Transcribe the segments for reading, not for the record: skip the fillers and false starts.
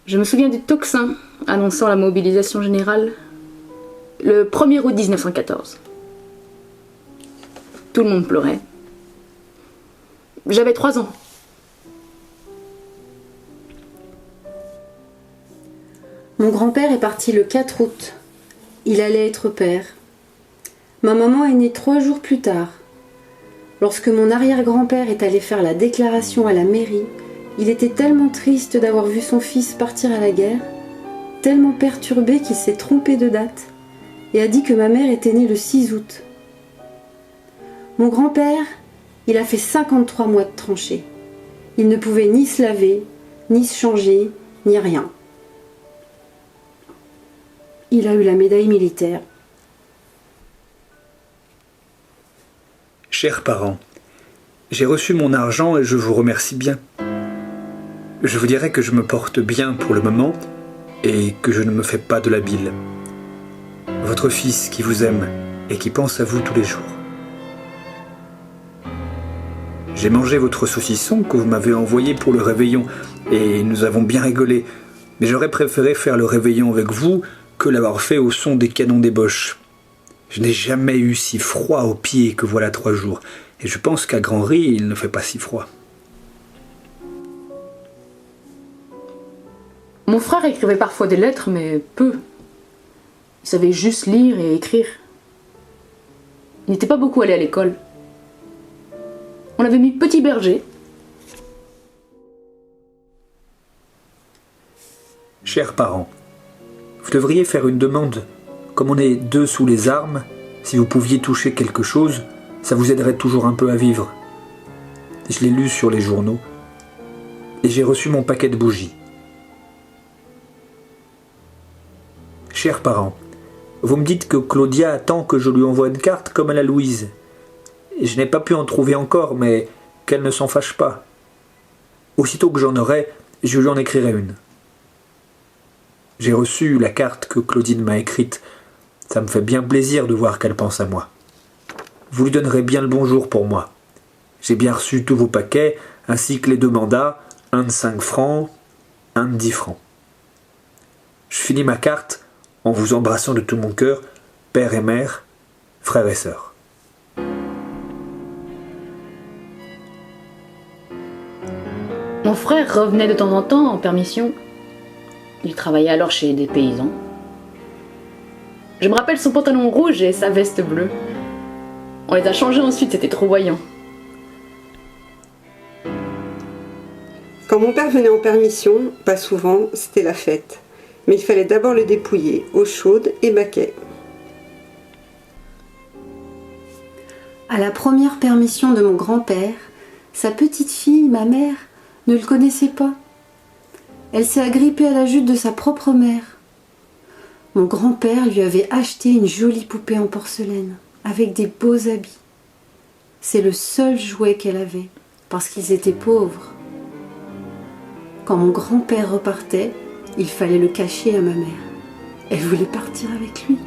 Je me souviens du tocsin annonçant la mobilisation générale le 1er août 1914. Tout le monde pleurait. J'avais 3 ans. Mon grand-père est parti le 4 août. Il allait être père. Ma maman est née 3 jours plus tard. Lorsque mon arrière-grand-père est allé faire la déclaration à la mairie, il était tellement triste d'avoir vu son fils partir à la guerre, tellement perturbé qu'il s'est trompé de date et a dit que ma mère était née le 6 août. Mon grand-père, il a fait 53 mois de tranchée. Il ne pouvait ni se laver, ni se changer, ni rien. Il a eu la médaille militaire. Chers parents, j'ai reçu mon argent et je vous remercie bien. Je vous dirais que je me porte bien pour le moment et que je ne me fais pas de la bile. Votre fils qui vous aime et qui pense à vous tous les jours. J'ai mangé votre saucisson que vous m'avez envoyé pour le réveillon et nous avons bien rigolé, mais j'aurais préféré faire le réveillon avec vous que l'avoir fait au son des canons des Boches. Je n'ai jamais eu si froid aux pieds que voilà 3 jours, et je pense qu'à Grand-Ry, il ne fait pas si froid. Mon frère écrivait parfois des lettres, mais peu. Il savait juste lire et écrire. Il n'était pas beaucoup allé à l'école. On l'avait mis petit berger. Chers parents, vous devriez faire une demande. Comme on est 2 sous les armes, si vous pouviez toucher quelque chose, ça vous aiderait toujours un peu à vivre. Je l'ai lu sur les journaux. Et j'ai reçu mon paquet de bougies. Chers parents, vous me dites que Claudia attend que je lui envoie une carte comme à la Louise. Je n'ai pas pu en trouver encore, mais qu'elle ne s'en fâche pas. Aussitôt que j'en aurai, je lui en écrirai une. J'ai reçu la carte que Claudine m'a écrite. Ça me fait bien plaisir de voir qu'elle pense à moi. Vous lui donnerez bien le bonjour pour moi. J'ai bien reçu tous vos paquets, ainsi que les 2 mandats, un de 5 francs, un de 10 francs. Je finis ma carte en vous embrassant de tout mon cœur, père et mère, frères et sœurs. Mon frère revenait de temps en temps en permission. Il travaillait alors chez des paysans. Je me rappelle son pantalon rouge et sa veste bleue. On les a changés ensuite, c'était trop voyant. Quand mon père venait en permission, pas souvent, c'était la fête. Mais il fallait d'abord le dépouiller, eau chaude et baquet. À la première permission de mon grand-père, sa petite fille, ma mère, ne le connaissait pas. Elle s'est agrippée à la jupe de sa propre mère. Mon grand-père lui avait acheté une jolie poupée en porcelaine, avec des beaux habits. C'est le seul jouet qu'elle avait, parce qu'ils étaient pauvres. Quand mon grand-père repartait, il fallait le cacher à ma mère. Elle voulait partir avec lui.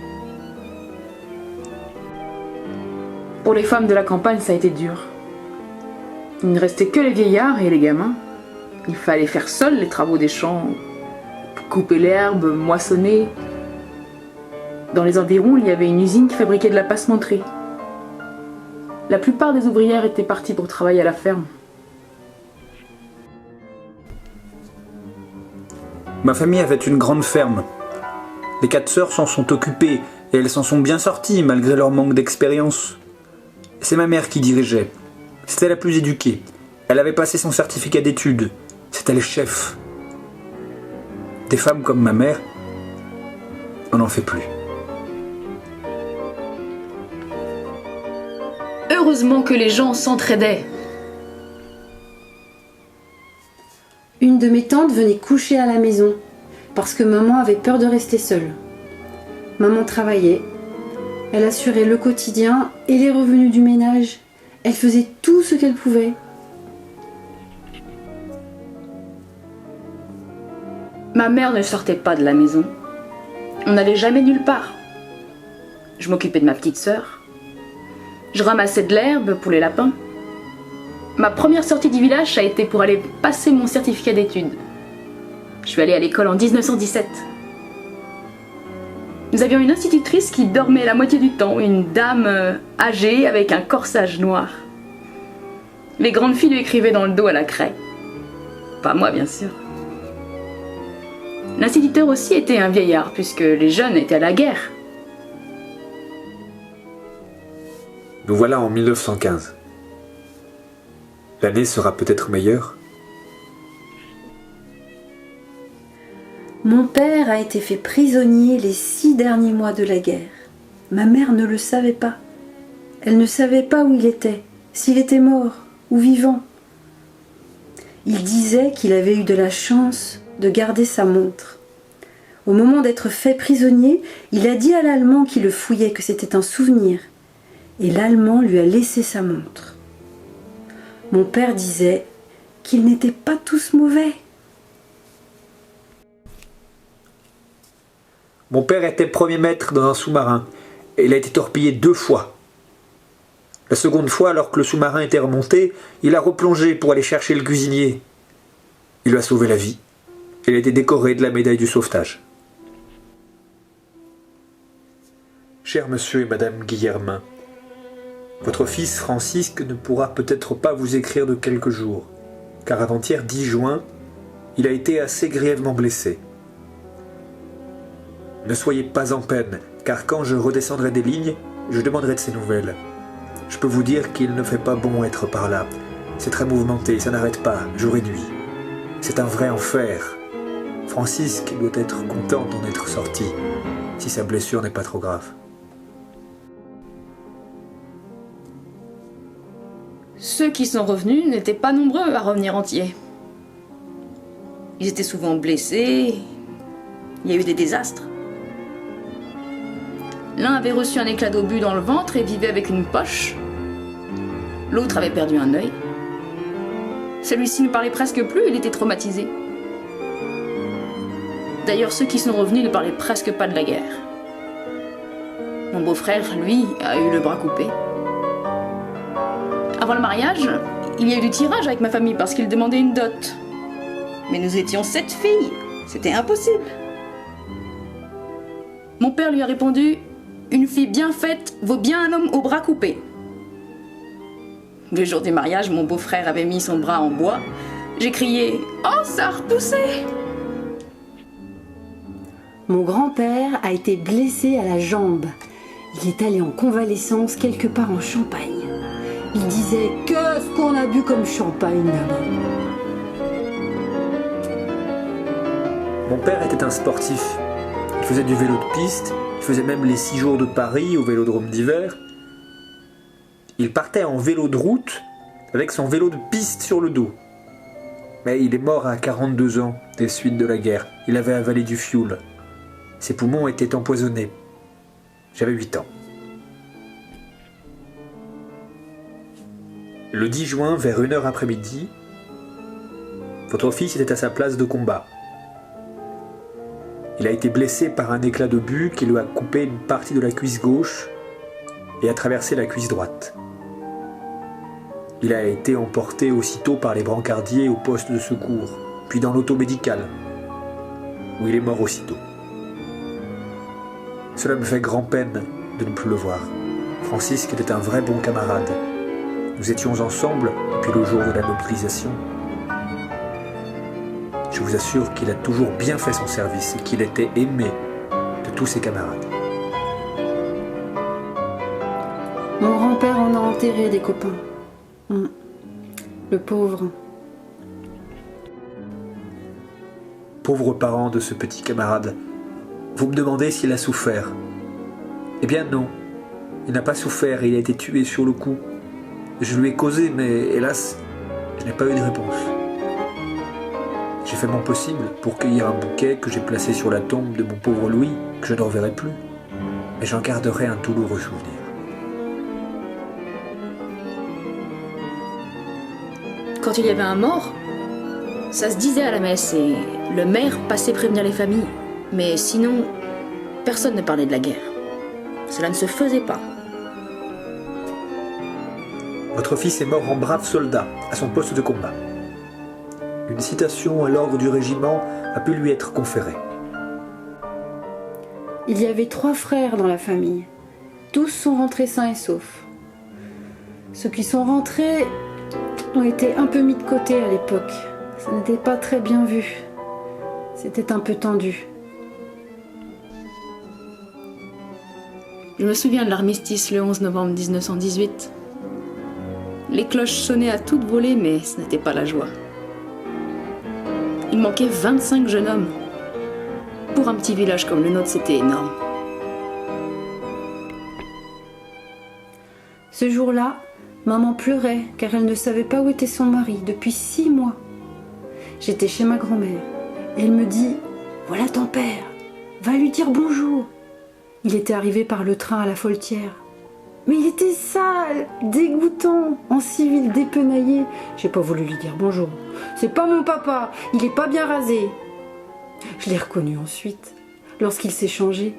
Pour les femmes de la campagne, ça a été dur. Il ne restait que les vieillards et les gamins. Il fallait faire seul les travaux des champs, couper l'herbe, moissonner. Dans les environs, il y avait une usine qui fabriquait de la passementerie. La plupart des ouvrières étaient parties pour travailler à la ferme. Ma famille avait une grande ferme. Les 4 sœurs s'en sont occupées et elles s'en sont bien sorties malgré leur manque d'expérience. C'est ma mère qui dirigeait. C'était la plus éduquée. Elle avait passé son certificat d'études. C'était le chef. Des femmes comme ma mère, on n'en fait plus. Heureusement que les gens s'entraidaient. Une de mes tantes venait coucher à la maison, parce que maman avait peur de rester seule. Maman travaillait. Elle assurait le quotidien et les revenus du ménage. Elle faisait tout ce qu'elle pouvait. Ma mère ne sortait pas de la maison. On n'allait jamais nulle part. Je m'occupais de ma petite sœur. Je ramassais de l'herbe pour les lapins. Ma première sortie du village, ça a été pour aller passer mon certificat d'études. Je suis allée à l'école en 1917. Nous avions une institutrice qui dormait la moitié du temps, une dame âgée avec un corsage noir. Les grandes filles lui écrivaient dans le dos à la craie. Pas moi, bien sûr. L'instituteur aussi était un vieillard, puisque les jeunes étaient à la guerre. Nous voilà en 1915. L'année sera peut-être meilleure. Mon père a été fait prisonnier les 6 derniers mois de la guerre. Ma mère ne le savait pas. Elle ne savait pas où il était, s'il était mort ou vivant. Il disait qu'il avait eu de la chance de garder sa montre. Au moment d'être fait prisonnier, il a dit à l'Allemand qui le fouillait que c'était un souvenir. Et l'Allemand lui a laissé sa montre. Mon père disait qu'ils n'étaient pas tous mauvais. Mon père était premier maître dans un sous-marin et il a été torpillé 2 fois. La seconde fois, alors que le sous-marin était remonté, il a replongé pour aller chercher le cuisinier. Il lui a sauvé la vie. Il a été décoré de la médaille du sauvetage. Cher monsieur et madame Guillermin, votre fils Francisque ne pourra peut-être pas vous écrire de quelques jours, car avant-hier 10 juin, il a été assez grièvement blessé. Ne soyez pas en peine, car quand je redescendrai des lignes, je demanderai de ses nouvelles. Je peux vous dire qu'il ne fait pas bon être par là. C'est très mouvementé, ça n'arrête pas, jour et nuit. C'est un vrai enfer. Francisque doit être content d'en être sorti, si sa blessure n'est pas trop grave. Ceux qui sont revenus n'étaient pas nombreux à revenir entiers. Ils étaient souvent blessés, il y a eu des désastres. L'un avait reçu un éclat d'obus dans le ventre et vivait avec une poche. L'autre avait perdu un œil. Celui-ci ne parlait presque plus, il était traumatisé. D'ailleurs, ceux qui sont revenus ne parlaient presque pas de la guerre. Mon beau-frère, lui, a eu le bras coupé. Avant le mariage, il y a eu du tirage avec ma famille parce qu'ils demandaient une dot. Mais nous étions 7 filles, c'était impossible. Mon père lui a répondu: une fille bien faite vaut bien un homme au bras coupé. Le jour du mariage, mon beau-frère avait mis son bras en bois. J'ai crié: oh, ça a repoussé! Mon grand-père a été blessé à la jambe. Il est allé en convalescence quelque part en Champagne. Il disait: qu'est-ce qu'on a bu comme champagne là-bas? Mon père était un sportif. Il faisait du vélo de piste, il faisait même les 6 jours de Paris au vélodrome d'hiver. Il partait en vélo de route avec son vélo de piste sur le dos. Mais il est mort à 42 ans des suites de la guerre. Il avait avalé du fioul. Ses poumons étaient empoisonnés. J'avais 8 ans. Le 10 juin, vers 1h après-midi, votre fils était à sa place de combat. Il a été blessé par un éclat d'obus qui lui a coupé une partie de la cuisse gauche et a traversé la cuisse droite. Il a été emporté aussitôt par les brancardiers au poste de secours, puis dans l'auto médicale, où il est mort aussitôt. Cela me fait grand-peine de ne plus le voir. Francisque était un vrai bon camarade. Nous étions ensemble depuis le jour de la mobilisation. Je vous assure qu'il a toujours bien fait son service et qu'il était aimé de tous ses camarades. Mon grand-père en a enterré des copains. Le pauvre. Pauvres parents de ce petit camarade, vous me demandez s'il a souffert. Eh bien non, il n'a pas souffert et il a été tué sur le coup. Je lui ai causé, mais hélas, je n'ai pas eu de réponse. J'ai fait mon possible pour cueillir un bouquet que j'ai placé sur la tombe de mon pauvre Louis, que je ne reverrai plus, mais j'en garderai un douloureux souvenir. Quand il y avait un mort, ça se disait à la messe et le maire passait prévenir les familles. Mais sinon, personne ne parlait de la guerre. Cela ne se faisait pas. Votre fils est mort en brave soldat, à son poste de combat. Une citation à l'ordre du régiment a pu lui être conférée. Il y avait 3 frères dans la famille. Tous sont rentrés sains et saufs. Ceux qui sont rentrés ont été un peu mis de côté à l'époque. Ça n'était pas très bien vu. C'était un peu tendu. Je me souviens de l'armistice le 11 novembre 1918. Les cloches sonnaient à toute volée, mais ce n'était pas la joie. Il manquait 25 jeunes hommes. Pour un petit village comme le nôtre, c'était énorme. Ce jour-là, maman pleurait car elle ne savait pas où était son mari depuis 6 mois. J'étais chez ma grand-mère et elle me dit « Voilà ton père, va lui dire bonjour ». Il était arrivé par le train à la Faultière. Mais il était sale, dégoûtant, en civil dépenaillé. J'ai pas voulu lui dire bonjour. C'est pas mon papa, il est pas bien rasé. Je l'ai reconnu ensuite, lorsqu'il s'est changé.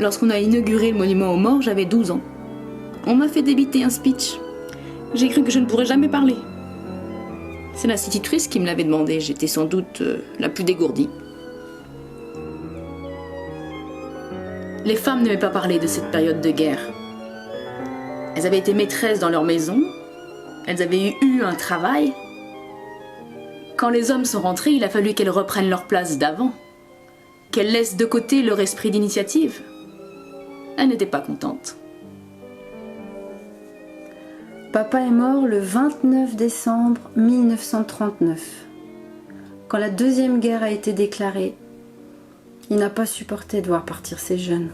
Lorsqu'on a inauguré le monument aux morts, j'avais 12 ans. On m'a fait débiter un speech. J'ai cru que je ne pourrais jamais parler. C'est l'institutrice qui me l'avait demandé. J'étais sans doute la plus dégourdie. Les femmes n'aimaient pas parler de cette période de guerre. Elles avaient été maîtresses dans leur maison. Elles avaient eu un travail. Quand les hommes sont rentrés, il a fallu qu'elles reprennent leur place d'avant. Qu'elles laissent de côté leur esprit d'initiative. Elles n'étaient pas contentes. Papa est mort le 29 décembre 1939. Quand la Deuxième Guerre a été déclarée, il n'a pas supporté de voir partir ses jeunes.